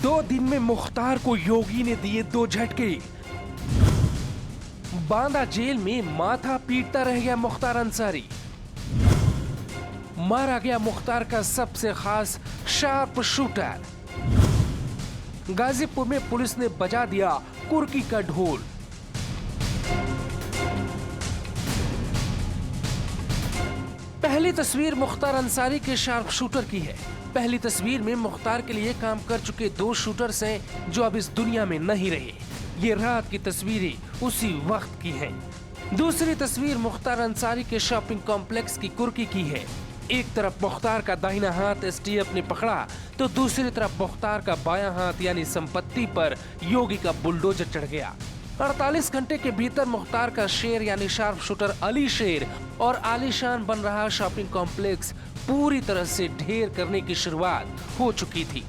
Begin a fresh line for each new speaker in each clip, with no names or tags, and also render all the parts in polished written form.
2 दिन में मुख्तार को योगी ने दिए 2 झटके। बांदा जेल में माथा पीटता रह गया मुख्तार अंसारी। मारा गया मुख्तार का सबसे खास शार्प शूटर। गाजीपुर में पुलिस ने बजा दिया कुर्की का ढोल। पहली तस्वीर मुख्तार अंसारी के शार्प शूटर की है। पहली तस्वीर में मुख्तार के लिए काम कर चुके 2 शूटर्स हैं जो अब इस दुनिया में नहीं रहे। ये रात की तस्वीरें उसी वक्त की हैं। दूसरी तस्वीर मुख्तार अंसारी के शॉपिंग कॉम्प्लेक्स की कुर्की की है। एक तरफ मुख्तार का दाहिना हाथ एसटीएफ ने पकड़ा तो दूसरी तरफ मुख्तार का बायां हाथ यानी संपत्ति पर योगी का बुलडोजर चढ़ गया। 48 घंटे के भीतर मुख्तार का शेर यानी शार्प शूटर अली शेर और आलीशान बन रहा शॉपिंग कॉम्प्लेक्स पूरी तरह से ढेर करने की शुरुआत हो चुकी थी।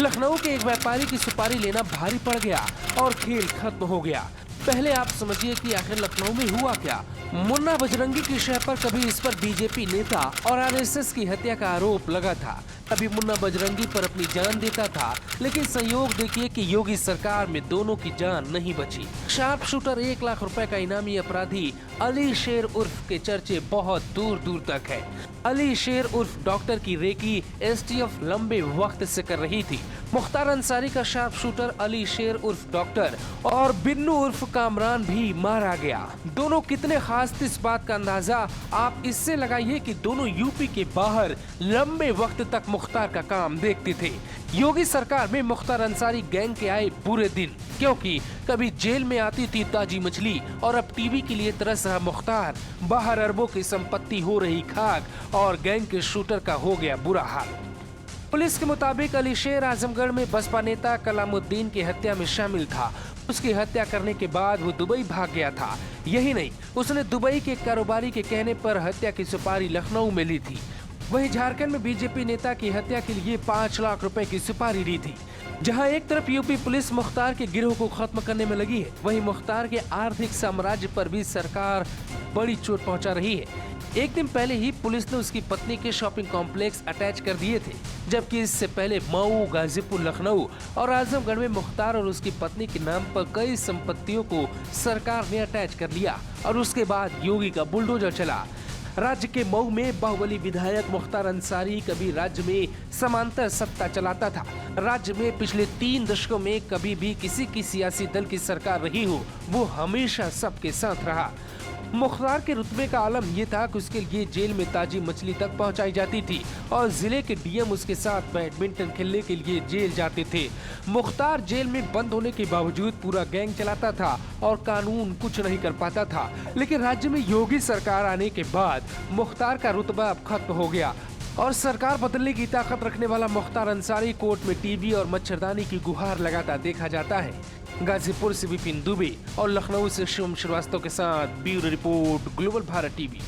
लखनऊ के एक व्यापारी की सुपारी लेना भारी पड़ गया और खेल खत्म हो गया। पहले आप समझिए कि आखिर लखनऊ में हुआ क्या। मुन्ना बजरंगी की शय पर कभी इस पर बीजेपी नेता और आरएसएस की हत्या का आरोप लगा था। कभी मुन्ना बजरंगी पर अपनी जान देता था, लेकिन संयोग देखिए कि योगी सरकार में दोनों की जान नहीं बची। शार्प शूटर 1 लाख रुपए का इनामी अपराधी अली शेर उर्फ के चर्चे बहुत दूर दूर तक है। अली शेर उर्फ डॉक्टर की रेकी एसटीएफ लंबे वक्त से कर रही थी। मुख्तार अंसारी का शार्प शूटर अली शेर उर्फ डॉक्टर और बिन्नू उर्फ कामरान भी मारा गया। दोनों कितने खास थे इस बात का अंदाजा आप इससे लगाइए कि दोनों यूपी के बाहर लंबे वक्त तक मुख्तार का काम देखते थे। योगी सरकार में मुख्तार अंसारी गैंग के आए बुरे दिन, क्योंकि कभी जेल में आती थी ताजी मछली और अब टीवी के लिए तरस रहा मुख्तार। बाहर अरबों की संपत्ति हो रही खाक और गैंग के शूटर का हो गया बुरा हाल। पुलिस के मुताबिक अली शेर आजमगढ़ में बसपा नेता कलामुद्दीन की हत्या में शामिल था। उसकी हत्या करने के बाद वो दुबई भाग गया था। यही नहीं, उसने दुबई के कारोबारी के कहने पर हत्या की सुपारी लखनऊ में ली थी। वहीं झारखंड में बीजेपी नेता की हत्या के लिए 5 लाख रुपए की सुपारी ली थी। जहां एक तरफ यूपी पुलिस मुख्तार के गिरोह को खत्म करने में लगी है, वहीं मुख्तार के आर्थिक साम्राज्य पर भी सरकार बड़ी चोट पहुंचा रही है। एक दिन पहले ही पुलिस ने उसकी पत्नी के शॉपिंग कॉम्प्लेक्स अटैच कर दिए थे, जबकि इससे पहले मऊ, गाजीपुर, लखनऊ और आजमगढ़ में मुख्तार और उसकी पत्नी के नाम पर कई संपत्तियों को सरकार ने अटैच कर लिया और उसके बाद योगी का बुलडोजर चला। राज्य के मऊ में बाहुबली विधायक मुख्तार अंसारी कभी राज्य में समांतर सत्ता चलाता था। राज्य में पिछले 3 दशकों में कभी भी किसी की सियासी दल की सरकार रही हो, वो हमेशा सबके साथ रहा। मुख्तार के रुतबे का आलम ये था कि उसके लिए जेल में ताजी मछली तक पहुंचाई जाती थी और जिले के डीएम उसके साथ बैडमिंटन खेलने के लिए जेल जाते थे। मुख्तार जेल में बंद होने के बावजूद पूरा गैंग चलाता था और कानून कुछ नहीं कर पाता था। लेकिन राज्य में योगी सरकार आने के बाद मुख्तार का रुतबा अब खत्म हो गया और सरकार बदलने की ताकत रखने वाला मुख्तार अंसारी कोर्ट में टीवी और मच्छरदानी की गुहार लगाता देखा जाता है। गाजीपुर से विपिन दुबे और लखनऊ से शिवम श्रीवास्तव के साथ bureau report, global Bharat TV.